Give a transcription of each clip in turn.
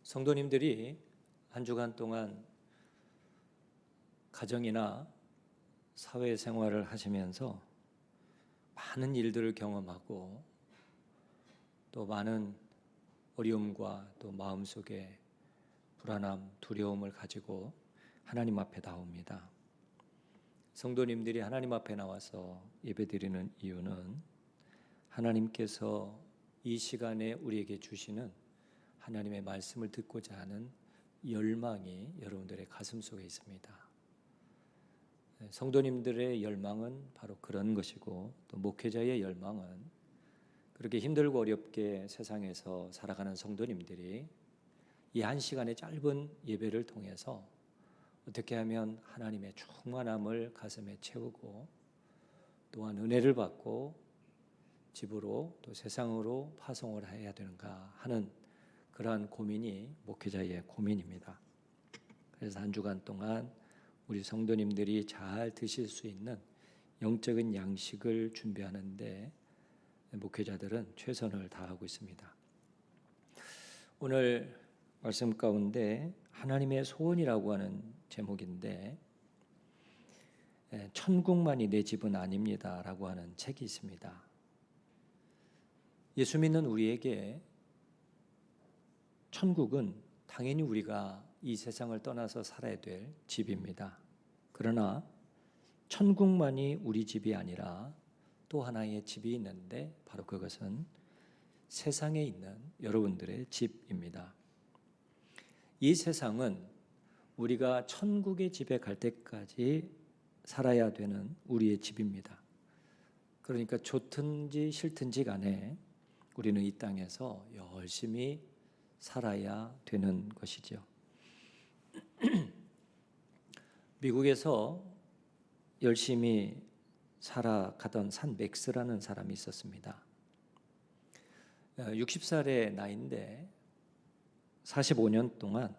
성도님들이 한 주간 동안 가정이나 사회생활을 하시면서 많은 일들을 경험하고 또 많은 어려움과 또 마음속에 불안함, 두려움을 가지고 하나님 앞에 나옵니다. 성도님들이 하나님 앞에 나와서 예배드리는 이유는 하나님께서 이 시간에 우리에게 주시는 하나님의 말씀을 듣고자 하는 열망이 여러분들의 가슴 속에 있습니다. 성도님들의 열망은 바로 그런 것이고, 또 목회자의 열망은 그렇게 힘들고 어렵게 세상에서 살아가는 성도님들이 이 한 시간의 짧은 예배를 통해서 어떻게 하면 하나님의 충만함을 가슴에 채우고 또한 은혜를 받고 집으로 또 세상으로 파송을 해야 되는가 하는 그러한 고민이 목회자의 고민입니다. 그래서 한 주간 동안 우리 성도님들이 잘 드실 수 있는 영적인 양식을 준비하는데 목회자들은 최선을 다하고 있습니다. 오늘 말씀 가운데 하나님의 소원이라고 하는 제목인데, 천국만이 내 집은 아닙니다 라고 하는 책이 있습니다. 예수 믿는 우리에게 천국은 당연히 우리가 이 세상을 떠나서 살아야 될 집입니다. 그러나 천국만이 우리 집이 아니라 또 하나의 집이 있는데 바로 그것은 세상에 있는 여러분들의 집입니다. 이 세상은 우리가 천국의 집에 갈 때까지 살아야 되는 우리의 집입니다. 그러니까 좋든지 싫든지 간에 우리는 이 땅에서 열심히 살아야 되는 것이죠. 미국에서 열심히 살아가던 산 맥스라는 사람이 있었습니다. 60살의 나이인데 45년 동안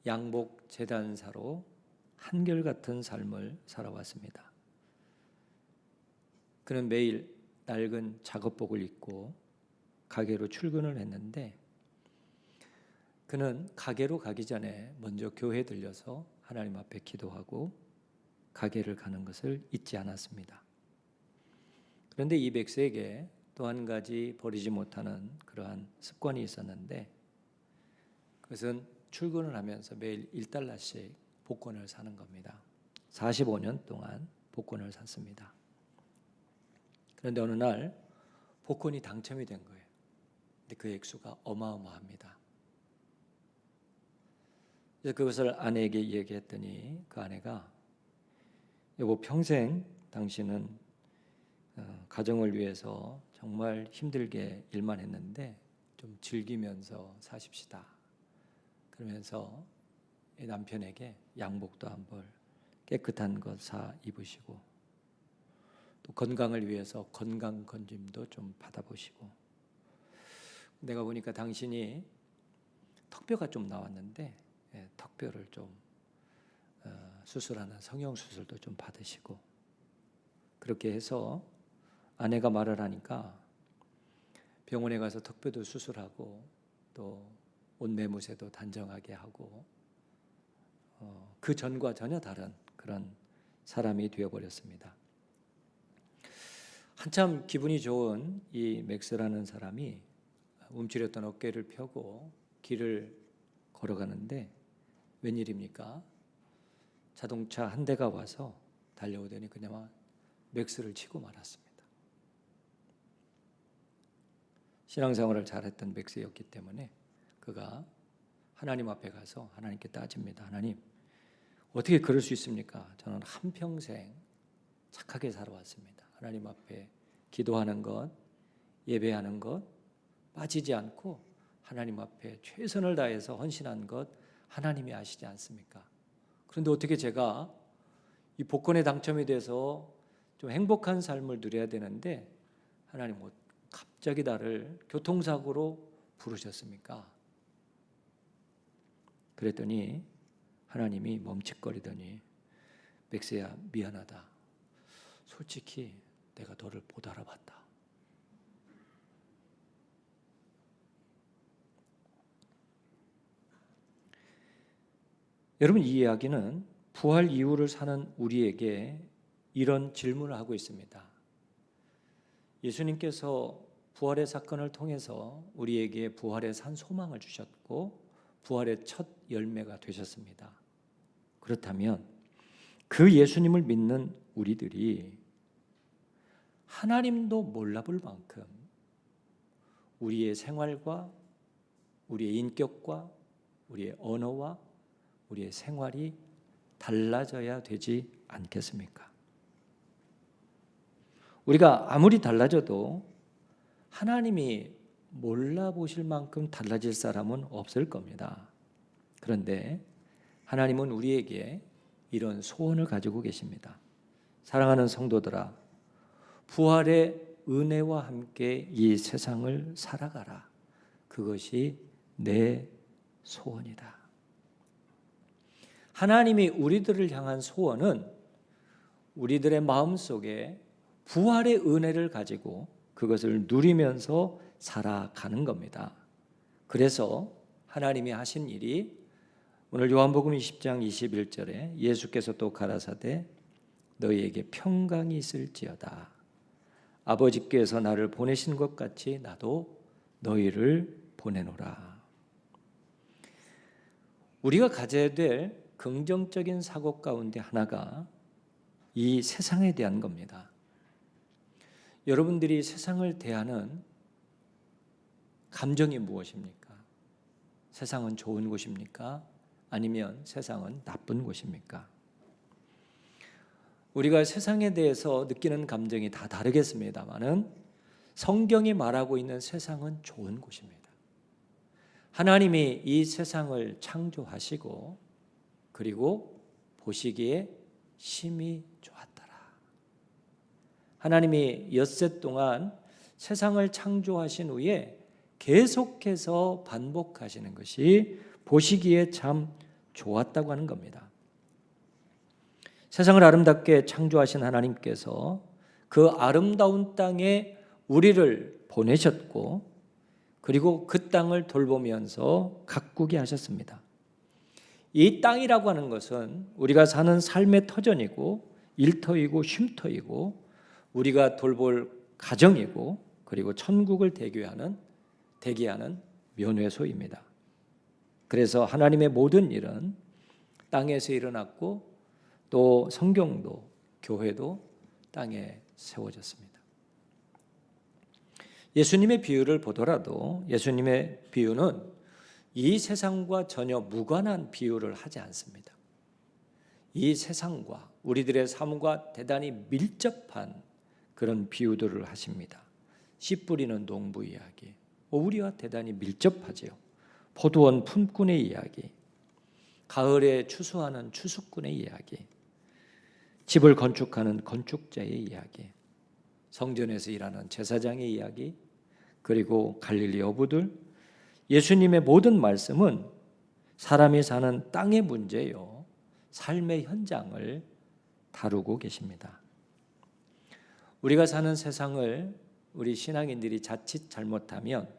양복 재단사로 한결같은 삶을 살아왔습니다. 그는 매일 낡은 작업복을 입고 가게로 출근을 했는데, 그는 가게로 가기 전에 먼저 교회에 들려서 하나님 앞에 기도하고 가게를 가는 것을 잊지 않았습니다. 그런데 이 맥스에게 또 한 가지 버리지 못하는 그러한 습관이 있었는데, 그것은 출근을 하면서 매일 $1씩 복권을 사는 겁니다. 45년 동안 복권을 샀습니다. 그런데 어느 날 복권이 당첨이 된 거예요. 근데 그 액수가 어마어마합니다. 그래서 그것을 아내에게 얘기했더니 그 아내가, 여보, 평생 당신은 가정을 위해서 정말 힘들게 일만 했는데 좀 즐기면서 사십시다. 그러면서 남편에게 양복도 한 벌 깨끗한 것 사 입으시고, 또 건강을 위해서 건강검진도 좀 받아보시고, 내가 보니까 당신이 턱뼈가 좀 나왔는데 턱뼈를 좀 수술하는 성형수술도 좀 받으시고, 그렇게 해서 아내가 말을 하니까 병원에 가서 턱뼈도 수술하고 또 옷매무새도 단정하게 하고 그 전과 전혀 다른 그런 사람이 되어버렸습니다. 한참 기분이 좋은 이 맥스라는 사람이 움츠렸던 어깨를 펴고 길을 걸어가는데 웬일입니까? 자동차 한 대가 와서 달려오더니 그냥 맥스를 치고 말았습니다. 신앙생활을 잘했던 맥스였기 때문에 그가 하나님 앞에 가서 하나님께 따집니다. 하나님, 어떻게 그럴 수 있습니까? 저는 한평생 착하게 살아왔습니다. 하나님 앞에 기도하는 것, 예배하는 것 빠지지 않고 하나님 앞에 최선을 다해서 헌신한 것 하나님이 아시지 않습니까? 그런데 어떻게 제가 이 복권에 당첨이 돼서 좀 행복한 삶을 누려야 되는데 하나님 갑자기 나를 교통사고로 부르셨습니까? 그랬더니 하나님이 멈칫거리더니, 맥스야, 미안하다. 솔직히 내가 너를 못 알아봤다. 여러분, 이 이야기는 부활 이후를 사는 우리에게 이런 질문을 하고 있습니다. 예수님께서 부활의 사건을 통해서 우리에게 부활의 산 소망을 주셨고 부활의 첫 열매가 되셨습니다. 그렇다면 그 예수님을 믿는 우리들이 하나님도 몰라볼 만큼 우리의 생활과 우리의 인격과 우리의 언어와 우리의 생활이 달라져야 되지 않겠습니까? 우리가 아무리 달라져도 하나님이 몰라보실 만큼 달라질 사람은 없을 겁니다. 그런데 하나님은 우리에게 이런 소원을 가지고 계십니다. 사랑하는 성도들아, 부활의 은혜와 함께 이 세상을 살아가라. 그것이 내 소원이다. 하나님이 우리들을 향한 소원은 우리들의 마음속에 부활의 은혜를 가지고 그것을 누리면서 살아가는 겁니다. 그래서 하나님이 하신 일이 오늘 요한복음 20장 21절에 예수께서 또 가라사대 너희에게 평강이 있을지어다. 아버지께서 나를 보내신 것 같이 나도 너희를 보내노라. 우리가 가져야 될 긍정적인 사고 가운데 하나가 이 세상에 대한 겁니다. 여러분들이 세상을 대하는 감정이 무엇입니까? 세상은 좋은 곳입니까? 아니면 세상은 나쁜 곳입니까? 우리가 세상에 대해서 느끼는 감정이 다 다르겠습니다만은 성경이 말하고 있는 세상은 좋은 곳입니다. 하나님이 이 세상을 창조하시고 그리고 보시기에 심히 좋았더라. 하나님이 엿새 동안 세상을 창조하신 후에 계속해서 반복하시는 것이 보시기에 참 좋았다고 하는 겁니다. 세상을 아름답게 창조하신 하나님께서 그 아름다운 땅에 우리를 보내셨고 그리고 그 땅을 돌보면서 가꾸게 하셨습니다. 이 땅이라고 하는 것은 우리가 사는 삶의 터전이고 일터이고 쉼터이고 우리가 돌볼 가정이고 그리고 천국을 대기하는 면회소입니다. 그래서 하나님의 모든 일은 땅에서 일어났고 또 성경도 교회도 땅에 세워졌습니다. 예수님의 비유를 보더라도 예수님의 비유는 이 세상과 전혀 무관한 비유를 하지 않습니다. 이 세상과 우리들의 삶과 대단히 밀접한 그런 비유들을 하십니다. 씨 뿌리는 농부 이야기, 우리와 대단히 밀접하지요. 포도원 품꾼의 이야기, 가을에 추수하는 추수꾼의 이야기, 집을 건축하는 건축자의 이야기, 성전에서 일하는 제사장의 이야기, 그리고 갈릴리 어부들, 예수님의 모든 말씀은 사람이 사는 땅의 문제요, 삶의 현장을 다루고 계십니다. 우리가 사는 세상을 우리 신앙인들이 자칫 잘못하면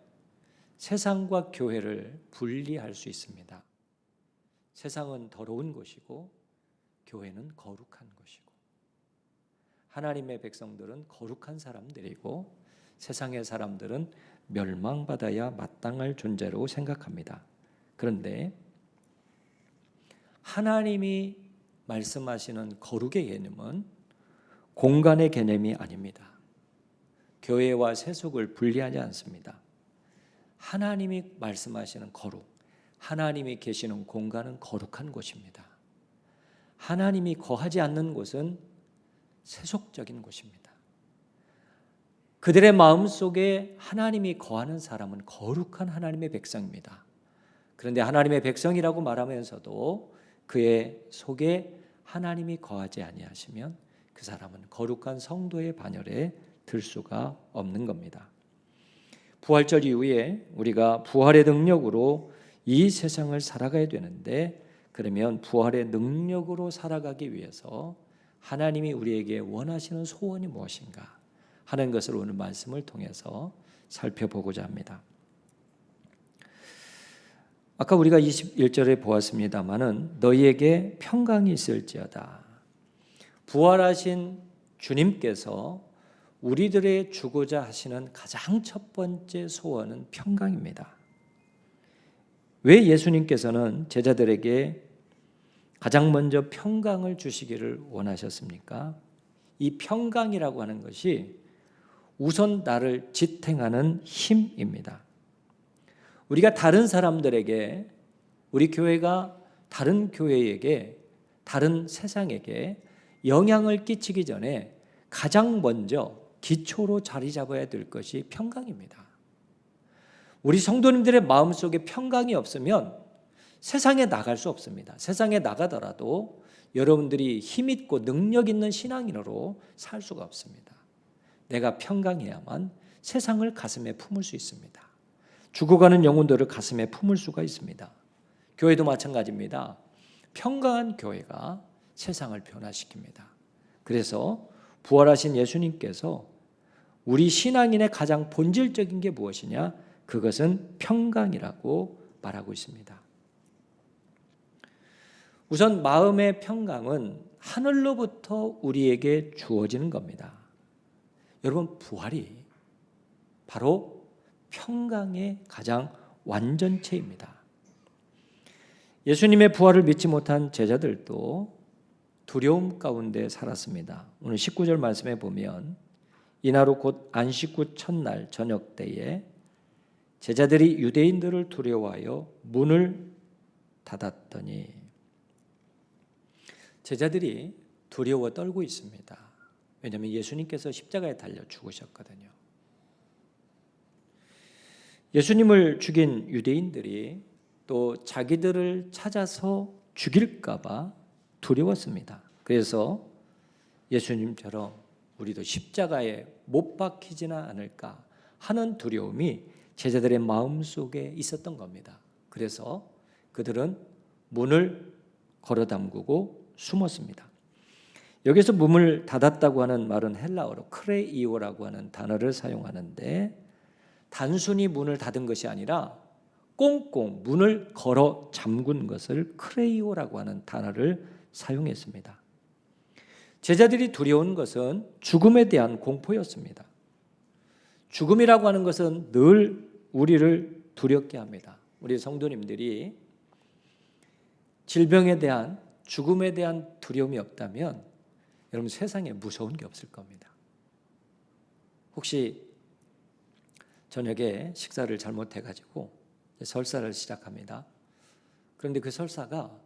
세상과 교회를 분리할 수 있습니다. 세상은 더러운 곳이고 교회는 거룩한 곳이고 하나님의 백성들은 거룩한 사람들이고 세상의 사람들은 멸망받아야 마땅할 존재로 생각합니다. 그런데 하나님이 말씀하시는 거룩의 개념은 공간의 개념이 아닙니다. 교회와 세속을 분리하지 않습니다. 하나님이 말씀하시는 거룩, 하나님이 계시는 공간은 거룩한 곳입니다. 하나님이 거하지 않는 곳은 세속적인 곳입니다. 그들의 마음속에 하나님이 거하는 사람은 거룩한 하나님의 백성입니다. 그런데 하나님의 백성이라고 말하면서도 그의 속에 하나님이 거하지 아니하시면 그 사람은 거룩한 성도의 반열에 들 수가 없는 겁니다. 부활절 이후에 우리가 부활의 능력으로 이 세상을 살아가야 되는데 그러면 부활의 능력으로 살아가기 위해서 하나님이 우리에게 원하시는 소원이 무엇인가 하는 것을 오늘 말씀을 통해서 살펴보고자 합니다. 아까 우리가 21절에 보았습니다마는 너희에게 평강이 있을지어다. 부활하신 주님께서 우리들의 주고자 하시는 가장 첫 번째 소원은 평강입니다. 왜 예수님께서는 제자들에게 가장 먼저 평강을 주시기를 원하셨습니까? 이 평강이라고 하는 것이 우선 나를 지탱하는 힘입니다. 우리가 다른 사람들에게, 우리 교회가 다른 교회에게, 다른 세상에게 영향을 끼치기 전에 가장 먼저 기초로 자리 잡아야 될 것이 평강입니다. 우리 성도님들의 마음속에 평강이 없으면 세상에 나갈 수 없습니다. 세상에 나가더라도 여러분들이 힘있고 능력 있는 신앙인으로 살 수가 없습니다. 내가 평강해야만 세상을 가슴에 품을 수 있습니다. 죽어가는 영혼들을 가슴에 품을 수가 있습니다. 교회도 마찬가지입니다. 평강한 교회가 세상을 변화시킵니다. 그래서 부활하신 예수님께서 우리 신앙인의 가장 본질적인 게 무엇이냐? 그것은 평강이라고 말하고 있습니다. 우선 마음의 평강은 하늘로부터 우리에게 주어지는 겁니다. 여러분, 부활이 바로 평강의 가장 완전체입니다. 예수님의 부활을 믿지 못한 제자들도 두려움 가운데 살았습니다. 오늘 19절 말씀에 보면 이날 곧 안식 후 첫날 저녁 때에 제자들이 유대인들을 두려워하여 문을 닫았더니, 제자들이 두려워 떨고 있습니다. 왜냐하면 예수님께서 십자가에 달려 죽으셨거든요. 예수님을 죽인 유대인들이 또 자기들을 찾아서 죽일까 봐 두려웠습니다. 그래서 예수님처럼 우리도 십자가에 못 박히지는 않을까 하는 두려움이 제자들의 마음속에 있었던 겁니다. 그래서 그들은 문을 걸어 잠그고 숨었습니다. 여기서 문을 닫았다고 하는 말은 헬라어로 크레이오라고 하는 단어를 사용하는데, 단순히 문을 닫은 것이 아니라 꽁꽁 문을 걸어 잠근 것을 크레이오라고 하는 단어를 사용했습니다. 제자들이 두려운 것은 죽음에 대한 공포였습니다. 죽음이라고 하는 것은 늘 우리를 두렵게 합니다. 우리 성도님들이 질병에 대한, 죽음에 대한 두려움이 없다면 여러분 세상에 무서운 게 없을 겁니다. 혹시 저녁에 식사를 잘못해가지고 설사를 시작합니다. 그런데 그 설사가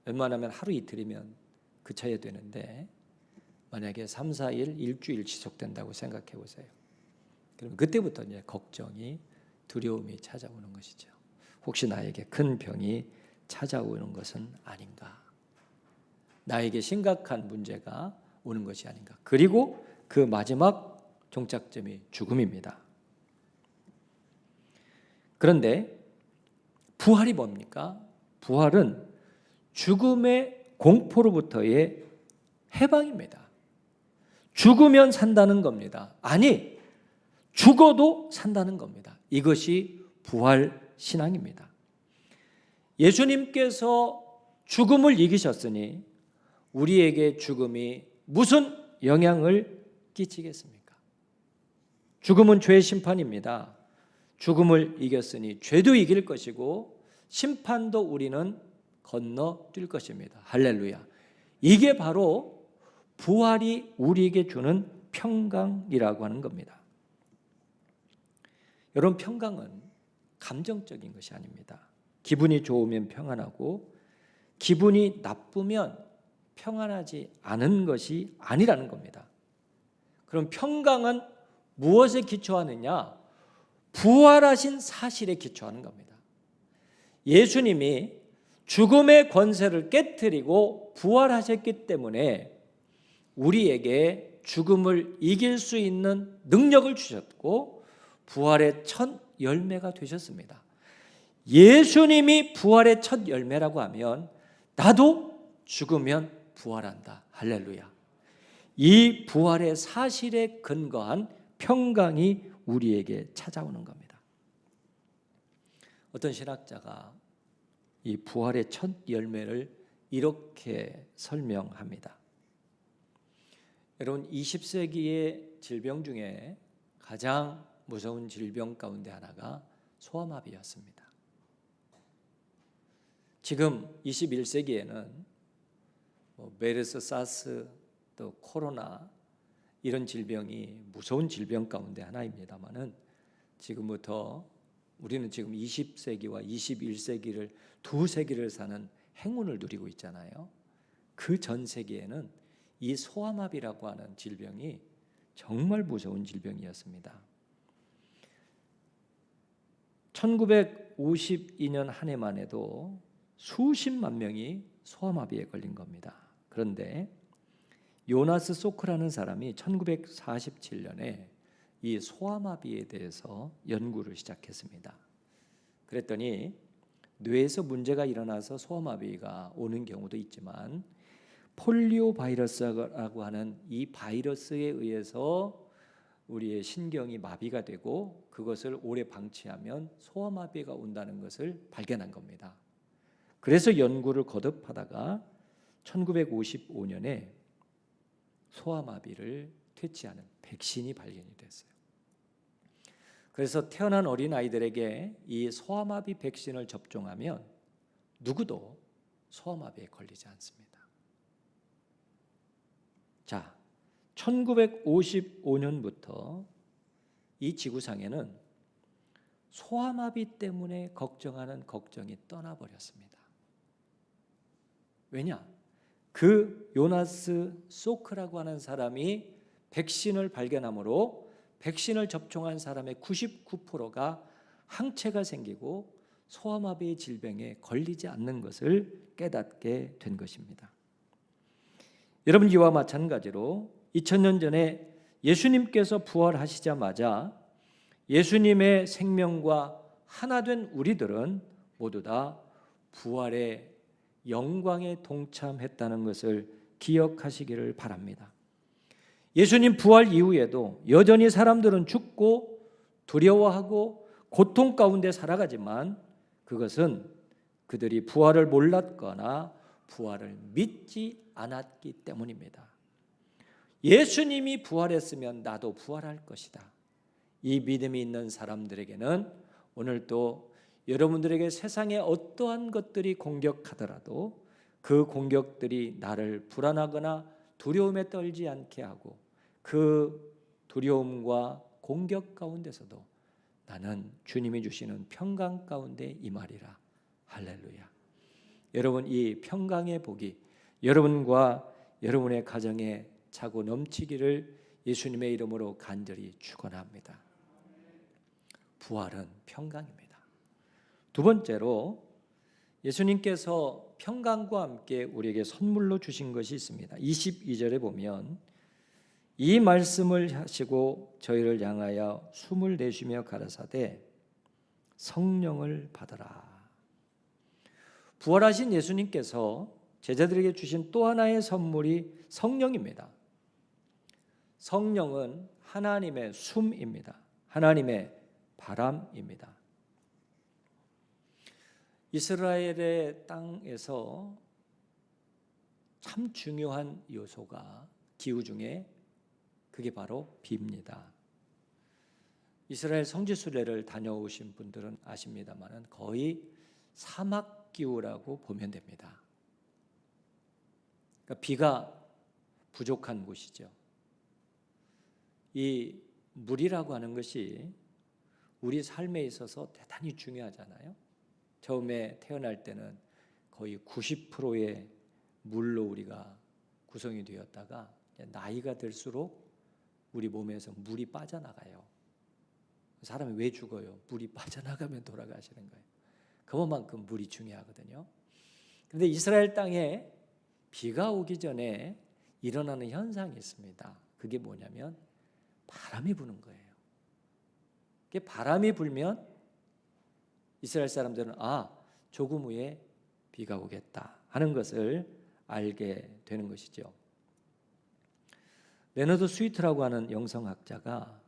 웬만하면 하루 이틀이면 그쳐야 되는데 만약에 3, 4일, 일주일 지속된다고 생각해 보세요. 그럼 그때부터 이제 걱정이, 두려움이 찾아오는 것이죠. 혹시 나에게 큰 병이 찾아오는 것은 아닌가? 나에게 심각한 문제가 오는 것이 아닌가? 그리고 그 마지막 종착점이 죽음입니다. 그런데 부활이 뭡니까? 부활은 죽음의 공포로부터의 해방입니다. 죽으면 산다는 겁니다. 아니, 죽어도 산다는 겁니다. 이것이 부활 신앙입니다. 예수님께서 죽음을 이기셨으니 우리에게 죽음이 무슨 영향을 끼치겠습니까? 죽음은 죄의 심판입니다. 죽음을 이겼으니 죄도 이길 것이고 심판도 우리는 건너뛸 것입니다. 할렐루야. 이게 바로 부활이 우리에게 주는 평강이라고 하는 겁니다. 여러분, 평강은 감정적인 것이 아닙니다. 기분이 좋으면 평안하고 기분이 나쁘면 평안하지 않은 것이 아니라는 겁니다. 그럼 평강은 무엇에 기초하느냐? 부활하신 사실에 기초하는 겁니다. 예수님이 죽음의 권세를 깨트리고 부활하셨기 때문에 우리에게 죽음을 이길 수 있는 능력을 주셨고 부활의 첫 열매가 되셨습니다. 예수님이 부활의 첫 열매라고 하면 나도 죽으면 부활한다. 할렐루야. 이 부활의 사실에 근거한 평강이 우리에게 찾아오는 겁니다. 어떤 신학자가 이 부활의 첫 열매를 이렇게 설명합니다. 여러분, 20세기의 질병 중에 가장 무서운 질병 가운데 하나가 소아마비였습니다. 지금 21세기에는 메르스, 사스, 또 코로나 이런 질병이 무서운 질병 가운데 하나입니다만은 지금부터 우리는 지금 20세기와 21세기를 두 세기를 사는 행운을 누리고 있잖아요. 그 전 세기에는 이 소아마비라고 하는 질병이 정말 무서운 질병이었습니다. 1952년 한 해만 해도 수십만 명이 소아마비에 걸린 겁니다. 그런데 요나스 소크라는 사람이 1947년에 이 소아마비에 대해서 연구를 시작했습니다. 그랬더니 뇌에서 문제가 일어나서 소아마비가 오는 경우도 있지만 폴리오 바이러스라고 하는 이 바이러스에 의해서 우리의 신경이 마비가 되고 그것을 오래 방치하면 소아마비가 온다는 것을 발견한 겁니다. 그래서 연구를 거듭하다가 1955년에 소아마비를 퇴치하는 백신이 발견이 됐어요. 그래서 태어난 어린아이들에게 이 소아마비 백신을 접종하면 누구도 소아마비에 걸리지 않습니다. 자, 1955년부터 이 지구상에는 소아마비 때문에 걱정하는 걱정이 떠나버렸습니다. 왜냐? 그 요나스 소크라고 하는 사람이 백신을 발견함으로 백신을 접종한 사람의 99%가 항체가 생기고 소아마비 질병에 걸리지 않는 것을 깨닫게 된 것입니다. 여러분, 이와 마찬가지로 2000년 전에 예수님께서 부활하시자마자 예수님의 생명과 하나 된 우리들은 모두 다 부활의 영광에 동참했다는 것을 기억하시기를 바랍니다. 예수님 부활 이후에도 여전히 사람들은 죽고 두려워하고 고통 가운데 살아가지만 그것은 그들이 부활을 몰랐거나 부활을 믿지 않았기 때문입니다. 예수님이 부활했으면 나도 부활할 것이다. 이 믿음이 있는 사람들에게는 오늘도 여러분들에게 세상에 어떠한 것들이 공격하더라도 그 공격들이 나를 불안하거나 두려움에 떨지 않게 하고 그 두려움과 공격 가운데서도 나는 주님이 주시는 평강 가운데 임하리라. 할렐루야. 여러분, 이 평강의 복이 여러분과 여러분의 가정에 차고 넘치기를 예수님의 이름으로 간절히 축원합니다. 부활은 평강입니다. 두 번째로 예수님께서 평강과 함께 우리에게 선물로 주신 것이 있습니다. 22절에 보면 이 말씀을 하시고 저희를 향하여 숨을 내쉬며 가라사대 성령을 받으라. 부활하신 예수님께서 제자들에게 주신 또 하나의 선물이 성령입니다. 성령은 하나님의 숨입니다. 하나님의 바람입니다. 이스라엘의 땅에서 참 중요한 요소가 기후 중에 그게 바로 비입니다. 이스라엘 성지순례를 다녀오신 분들은 아십니다만 거의 사막 기후라고 보면 됩니다. 그러니까 비가 부족한 곳이죠. 이 물이라고 하는 것이 우리 삶에 있어서 대단히 중요하잖아요. 처음에 태어날 때는 거의 90%의 물로 우리가 구성이 되었다가 나이가 들수록 우리 몸에서 물이 빠져나가요. 사람이 왜 죽어요? 물이 빠져나가면 돌아가시는 거예요. 그만큼 물이 중요하거든요. 그런데 이스라엘 땅에 비가 오기 전에 일어나는 현상이 있습니다. 그게 뭐냐면 바람이 부는 거예요. 그게 바람이 불면 이스라엘 사람들은 조금 후에 비가 오겠다 하는 것을 알게 되는 것이죠. 레너드 스위트라고 하는 영성학자가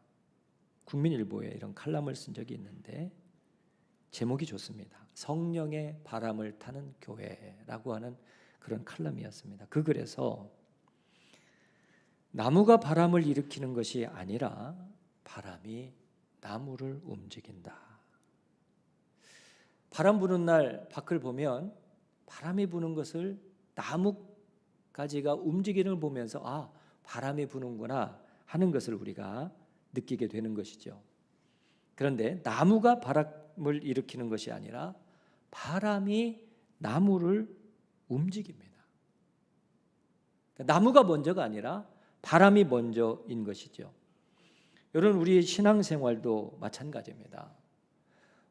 국민일보에 이런 칼럼을 쓴 적이 있는데 제목이 좋습니다. 성령의 바람을 타는 교회라고 하는 그런 칼럼이었습니다. 그 글에서 나무가 바람을 일으키는 것이 아니라 바람이 나무를 움직인다. 바람 부는 날 밖을 보면 바람이 부는 것을 나뭇가지가 움직이는 걸 보면서 아, 바람이 부는구나 하는 것을 우리가 느끼게 되는 것이죠. 그런데 나무가 바람을 일으키는 것이 아니라 바람이 나무를 움직입니다. 그러니까 나무가 먼저가 아니라 바람이 먼저인 것이죠. 여러분, 우리의 신앙생활도 마찬가지입니다.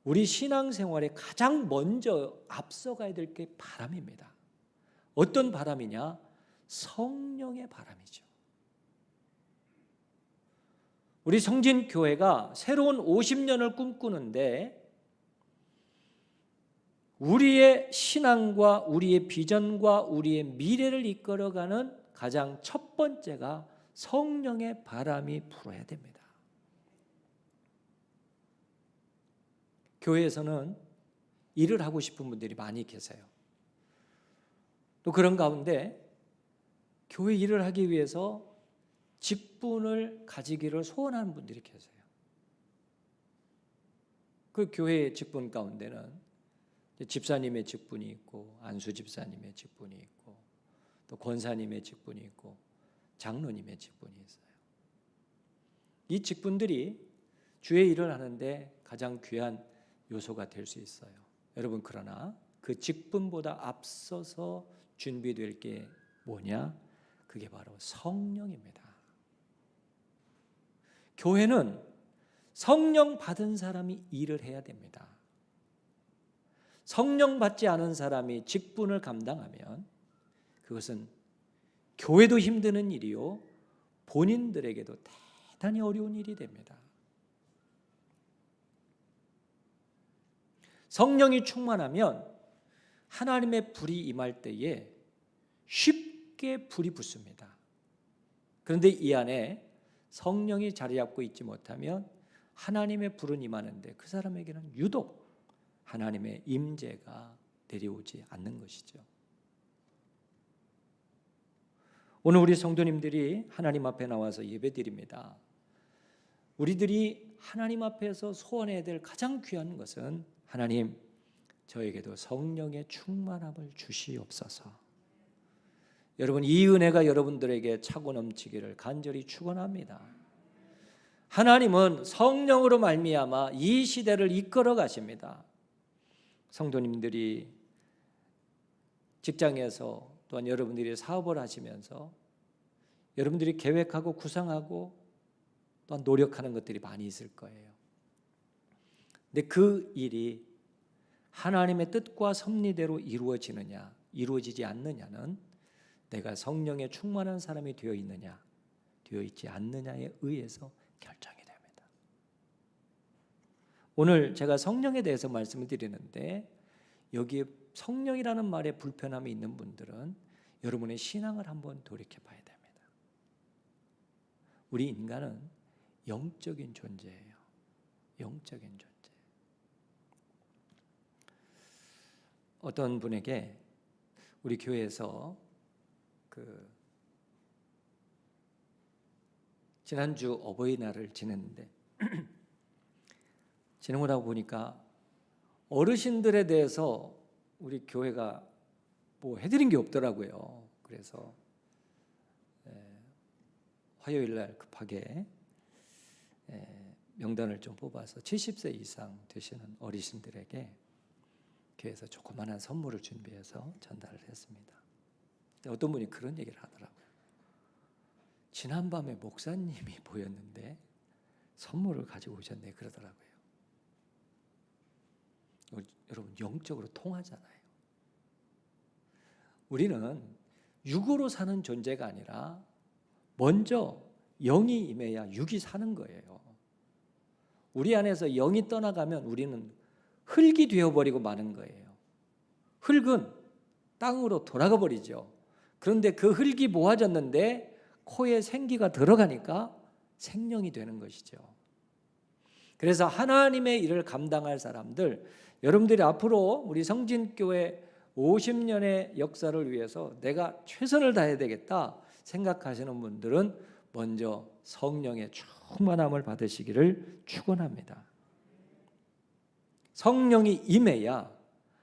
우리 신앙생활에 가장 먼저 앞서가야 될 게 바람입니다. 어떤 바람이냐? 성령의 바람이죠. 우리 성진교회가 새로운 50년을 꿈꾸는데 우리의 신앙과 우리의 비전과 우리의 미래를 이끌어가는 가장 첫 번째가 성령의 바람이 불어야 됩니다. 교회에서는 일을 하고 싶은 분들이 많이 계세요. 또 그런 가운데 교회 일을 하기 위해서 직분을 가지기를 소원하는 분들이 계세요. 그 교회의 직분 가운데는 집사님의 직분이 있고 안수 집사님의 직분이 있고 또 권사님의 직분이 있고 장로님의 직분이 있어요. 이 직분들이 주의 일을 하는데 가장 귀한 요소가 될 수 있어요. 여러분, 그러나 그 직분보다 앞서서 준비될 게 뭐냐? 그게 바로 성령입니다. 교회는 성령 받은 사람이 일을 해야 됩니다. 성령 받지 않은 사람이 직분을 감당하면 그것은 교회도 힘드는 일이요 본인들에게도 대단히 어려운 일이 됩니다. 성령이 충만하면 하나님의 불이 임할 때에 쉽게 불이 붙습니다. 그런데 이 안에 성령이 자리 잡고 있지 못하면 하나님의 불은 임하는데 그 사람에게는 유독 하나님의 임재가 내려오지 않는 것이죠. 오늘 우리 성도님들이 하나님 앞에 나와서 예배드립니다. 우리들이 하나님 앞에서 소원해야 될 가장 귀한 것은 하나님, 저에게도 성령의 충만함을 주시옵소서. 여러분, 이 은혜가 여러분들에게 차고 넘치기를 간절히 축원합니다. 하나님은 성령으로 말미암아 이 시대를 이끌어 가십니다. 성도님들이 직장에서 또한 여러분들이 사업을 하시면서 여러분들이 계획하고 구상하고 또한 노력하는 것들이 많이 있을 거예요. 근데 그 일이 하나님의 뜻과 섭리대로 이루어지느냐 이루어지지 않느냐는 내가 성령에 충만한 사람이 되어 있느냐 되어 있지 않느냐에 의해서 결정이 됩니다. 오늘 제가 성령에 대해서 말씀을 드리는데 여기에 성령이라는 말에 불편함이 있는 분들은 여러분의 신앙을 한번 돌이켜 봐야 됩니다. 우리 인간은 영적인 존재예요. 영적인 존재. 어떤 분에게 우리 교회에서 지난주 어버이날을 지냈는데 지내고 나고 보니까 어르신들에 대해서 우리 교회가 뭐 해드린 게 없더라고요. 그래서 화요일 날 급하게 명단을 좀 뽑아서 70세 이상 되시는 어르신들에게 교회에서 조그마한 선물을 준비해서 전달을 했습니다. 어떤 분이 그런 얘기를 하더라고요. 지난밤에 목사님이 보였는데 선물을 가지고 오셨네 그러더라고요. 여러분, 영적으로 통하잖아요. 우리는 육으로 사는 존재가 아니라 먼저 영이 임해야 육이 사는 거예요. 우리 안에서 영이 떠나가면 우리는 흙이 되어버리고 마는 거예요. 흙은 땅으로 돌아가 버리죠. 그런데 그 흙이 모아졌는데 코에 생기가 들어가니까 생명이 되는 것이죠. 그래서 하나님의 일을 감당할 사람들, 여러분들이 앞으로 우리 성진교회 50년의 역사를 위해서 내가 최선을 다해야 되겠다 생각하시는 분들은 먼저 성령의 충만함을 받으시기를 축원합니다. 성령이 임해야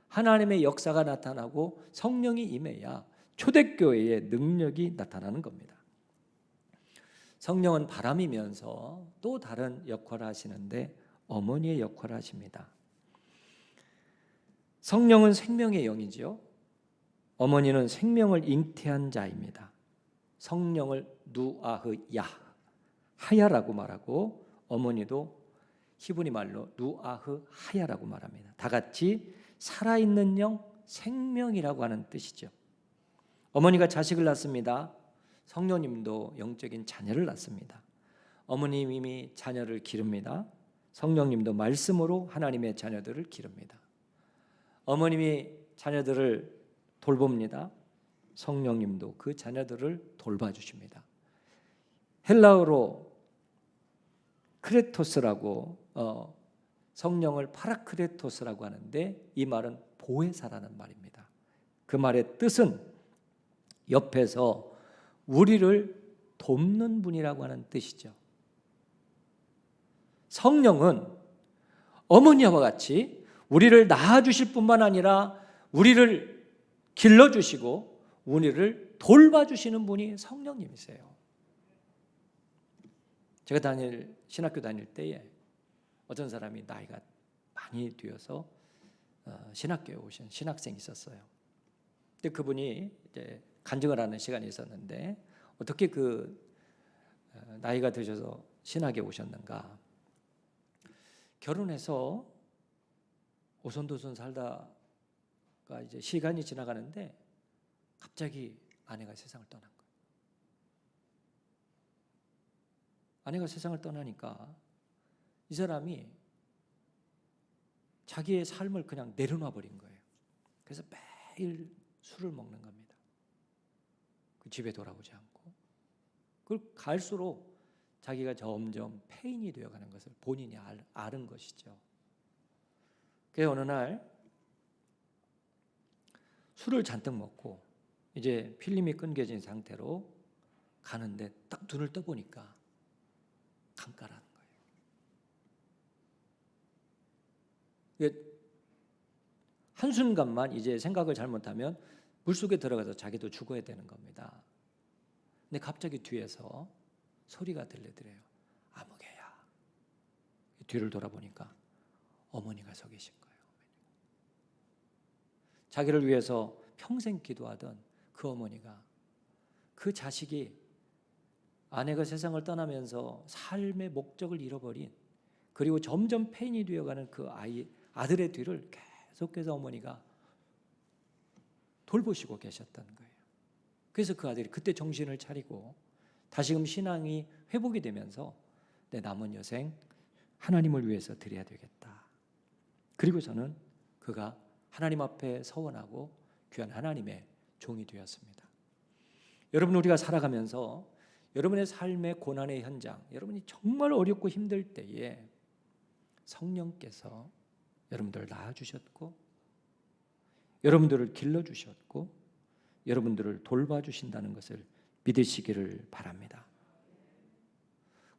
하나님의 역사가 나타나고 성령이 임해야 초대교회의 능력이 나타나는 겁니다. 성령은 바람이면서 또 다른 역할을 하시는데 어머니의 역할을 하십니다. 성령은 생명의 영이지요. 어머니는 생명을 잉태한 자입니다. 성령을 누아흐야, 하야라고 말하고 어머니도 히브리 말로 누아흐 하야라고 말합니다. 다 같이 살아있는 영, 생명이라고 하는 뜻이죠. 어머니가 자식을 낳습니다. 성령님도 영적인 자녀를 낳습니다. 어머님이 자녀를 기릅니다. 성령님도 말씀으로 하나님의 자녀들을 기릅니다. 어머님이 자녀들을 돌봅니다. 성령님도 그 자녀들을 돌봐주십니다. 헬라어로 크레토스라고 성령을 파라크레토스라고 하는데 이 말은 보혜사라는 말입니다. 그 말의 뜻은 옆에서 우리를 돕는 분이라고 하는 뜻이죠. 성령은 어머니와 같이 우리를 낳아주실 뿐만 아니라 우리를 길러주시고 우리를 돌봐주시는 분이 성령님이세요. 제가 신학교 다닐 때에 어떤 사람이 나이가 많이 되어서 신학교에 오신 신학생이 있었어요. 근데 그분이 이제 간증을 하는 시간이 있었는데 어떻게 그 나이가 드셔서 신학에 오셨는가? 결혼해서 오손도손 살다가 이제 시간이 지나가는데 갑자기 아내가 세상을 떠난 거예요. 아내가 세상을 떠나니까 이 사람이 자기의 삶을 그냥 내려놔 버린 거예요. 그래서 매일 술을 먹는 겁니다. 그 집에 돌아오지 않고. 그걸 갈수록 자기가 점점 폐인이 되어가는 것을 본인이 아는 것이죠. 그래서 어느 날 술을 잔뜩 먹고 이제 필름이 끊겨진 상태로 가는데 딱 눈을 떠보니까 강가라는 거예요. 한순간만 이제 생각을 잘못하면 물속에 들어가서 자기도 죽어야 되는 겁니다. 근데 갑자기 뒤에서 소리가 들리더래요. 아무개야. 뒤를 돌아보니까 어머니가 서 계신 거예요. 자기를 위해서 평생 기도하던 그 어머니가 그 자식이 아내가 세상을 떠나면서 삶의 목적을 잃어버린 그리고 점점 폐인이 되어가는 그 아들의 뒤를 계속해서 어머니가 돌보시고 계셨다는 거예요. 그래서 그 아들이 그때 정신을 차리고 다시금 신앙이 회복이 되면서 내 남은 여생 하나님을 위해서 드려야 되겠다. 그리고서는 그가 하나님 앞에 서원하고 귀한 하나님의 종이 되었습니다. 여러분, 우리가 살아가면서 여러분의 삶의 고난의 현장, 여러분이 정말 어렵고 힘들 때에 성령께서 여러분들을 낳아주셨고 여러분들을 길러주셨고 여러분들을 돌봐주신다는 것을 믿으시기를 바랍니다.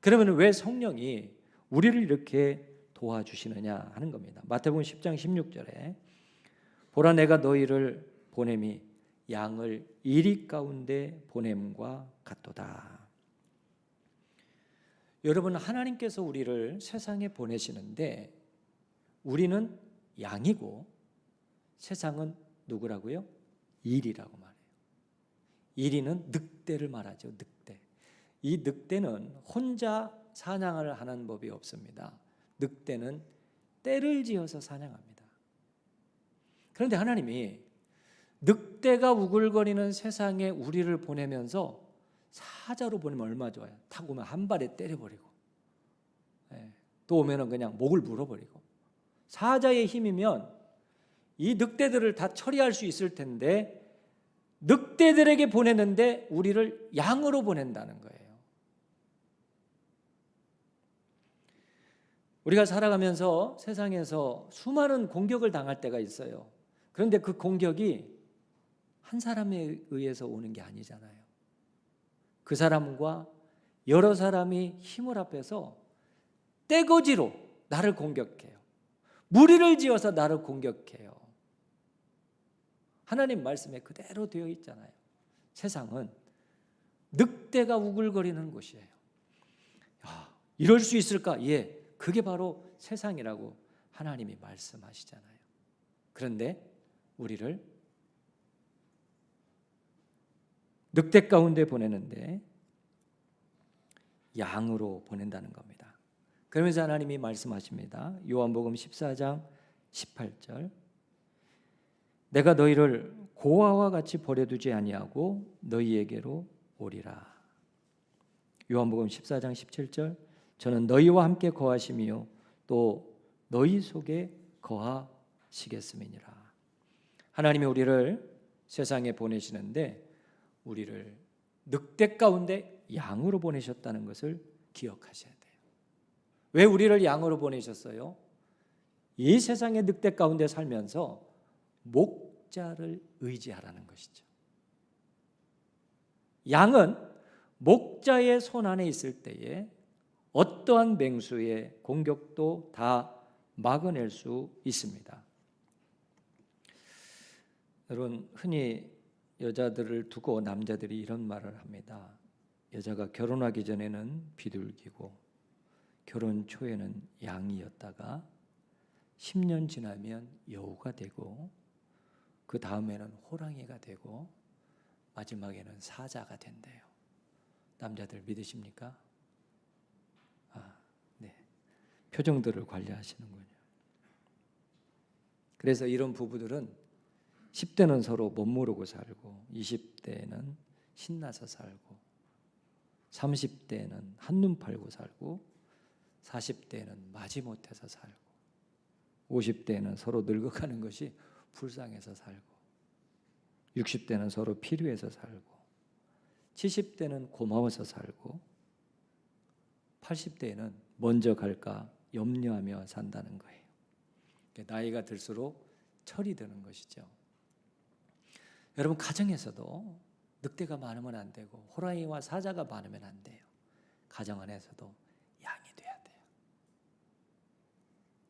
그러면 왜 성령이 우리를 이렇게 도와주시느냐 하는 겁니다. 마태복음 10장 16절에 보라 내가 너희를 보냄이 양을 이리 가운데 보냄과 같도다. 여러분, 하나님께서 우리를 세상에 보내시는데 우리는 양이고 세상은 누구라고요? 일이라고 말해요. 일이는 늑대를 말하죠. 늑대. 이 늑대는 혼자 사냥을 하는 법이 없습니다. 늑대는 떼를 지어서 사냥합니다. 그런데 하나님이 늑대가 우글거리는 세상에 우리를 보내면서 사자로 보내면 얼마나 좋아요. 타고 오면 한 발에 때려버리고 또 오면 그냥 목을 물어버리고 사자의 힘이면 이 늑대들을 다 처리할 수 있을 텐데 늑대들에게 보내는데 우리를 양으로 보낸다는 거예요. 우리가 살아가면서 세상에서 수많은 공격을 당할 때가 있어요. 그런데 그 공격이 한 사람에 의해서 오는 게 아니잖아요. 그 사람과 여러 사람이 힘을 합해서 떼거지로 나를 공격해요. 무리를 지어서 나를 공격해요. 하나님 말씀에 그대로 되어 있잖아요. 세상은 늑대가 우글거리는 곳이에요. 이럴 수 있을까? 예, 그게 바로 세상이라고 하나님이 말씀하시잖아요. 그런데 우리를 늑대 가운데 보내는데 양으로 보낸다는 겁니다. 그러면서 하나님이 말씀하십니다. 요한복음 14장 18절, 내가 너희를 고아와 같이 버려두지 아니하고 너희에게로 오리라. 요한복음 14장 17절, 저는 너희와 함께 거하심이요 또 너희 속에 거하시겠음이니라. 하나님이 우리를 세상에 보내시는데 우리를 늑대 가운데 양으로 보내셨다는 것을 기억하셔야 돼요. 왜 우리를 양으로 보내셨어요? 이 세상의 늑대 가운데 살면서 목자를 의지하라는 것이죠. 양은 목자의 손 안에 있을 때에 어떠한 맹수의 공격도 다 막아낼 수 있습니다. 여러분, 흔히 여자들을 두고 남자들이 이런 말을 합니다. 여자가 결혼하기 전에는 비둘기고 결혼 초에는 양이었다가 10년 지나면 여우가 되고 그 다음에는 호랑이가 되고 마지막에는 사자가 된대요. 남자들 믿으십니까? 네. 표정들을 관리하시는군요. 그래서 이런 부부들은 10대는 서로 못 모르고 살고 20대는 신나서 살고 30대는 한눈 팔고 살고 40대는 마지못해서 살고 50대는 서로 늙어가는 것이 불쌍해서 살고 60대는 서로 필요해서 살고 70대는 고마워서 살고 80대에는 먼저 갈까 염려하며 산다는 거예요. 나이가 들수록 철이 드는 것이죠. 여러분, 가정에서도 늑대가 많으면 안 되고 호랑이와 사자가 많으면 안 돼요. 가정 안에서도 양이 돼야 돼요.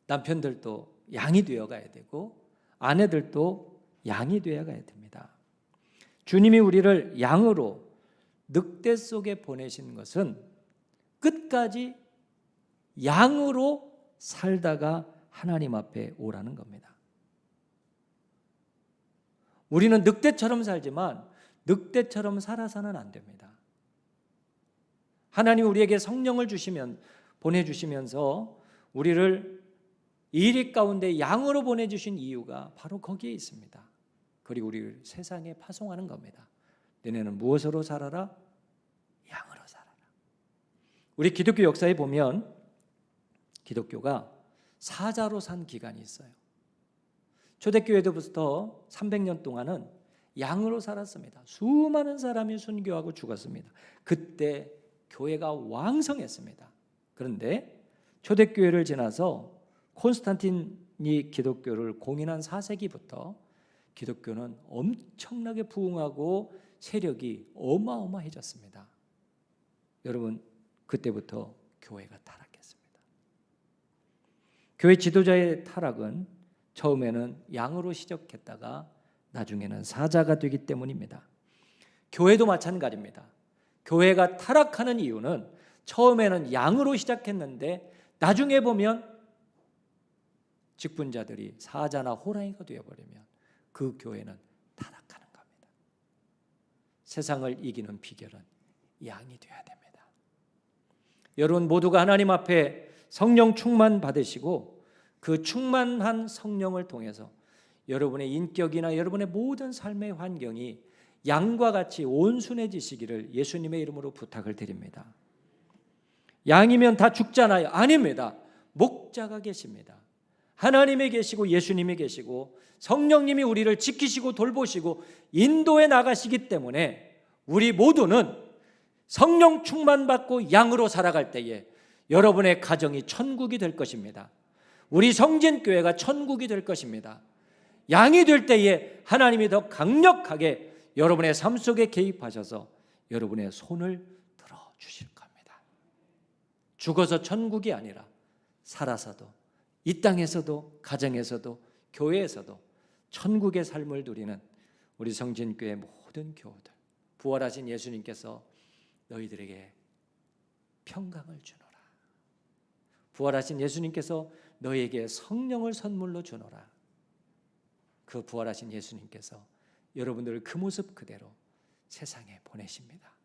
남편들도 양이 되어가야 되고 아내들도 양이 되어가야 됩니다. 주님이 우리를 양으로 늑대 속에 보내신 것은 끝까지 양으로 살다가 하나님 앞에 오라는 겁니다. 우리는 늑대처럼 살지만 늑대처럼 살아서는 안 됩니다. 하나님이 우리에게 성령을 보내주시면서 우리를 이리 가운데 양으로 보내주신 이유가 바로 거기에 있습니다. 그리고 우리를 세상에 파송하는 겁니다. 너네는 무엇으로 살아라? 양으로 살아라. 우리 기독교 역사에 보면 기독교가 사자로 산 기간이 있어요. 초대교회부터 300년 동안은 양으로 살았습니다. 수많은 사람이 순교하고 죽었습니다. 그때 교회가 왕성했습니다. 그런데 초대교회를 지나서 콘스탄틴이 기독교를 공인한 4세기부터 기독교는 엄청나게 부흥하고 세력이 어마어마해졌습니다. 여러분, 그때부터 교회가 타락했습니다. 교회 지도자의 타락은 처음에는 양으로 시작했다가 나중에는 사자가 되기 때문입니다. 교회도 마찬가지입니다. 교회가 타락하는 이유는 처음에는 양으로 시작했는데 나중에 보면 직분자들이 사자나 호랑이가 되어버리면 그 교회는 타락하는 겁니다. 세상을 이기는 비결은 양이 되어야 됩니다. 여러분 모두가 하나님 앞에 성령 충만 받으시고 그 충만한 성령을 통해서 여러분의 인격이나 여러분의 모든 삶의 환경이 양과 같이 온순해지시기를 예수님의 이름으로 부탁을 드립니다. 양이면 다 죽잖아요. 아닙니다. 목자가 계십니다. 하나님이 계시고 예수님이 계시고 성령님이 우리를 지키시고 돌보시고 인도해 나가시기 때문에 우리 모두는 성령 충만받고 양으로 살아갈 때에 여러분의 가정이 천국이 될 것입니다. 우리 성진교회가 천국이 될 것입니다. 양이 될 때에 하나님이 더 강력하게 여러분의 삶 속에 개입하셔서 여러분의 손을 들어주실 겁니다. 죽어서 천국이 아니라 살아서도 이 땅에서도 가정에서도 교회에서도 천국의 삶을 누리는 우리 성진교회 모든 교우들, 부활하신 예수님께서 너희들에게 평강을 주노라. 부활하신 예수님께서 너희에게 성령을 선물로 주노라. 그 부활하신 예수님께서 여러분들을 그 모습 그대로 세상에 보내십니다.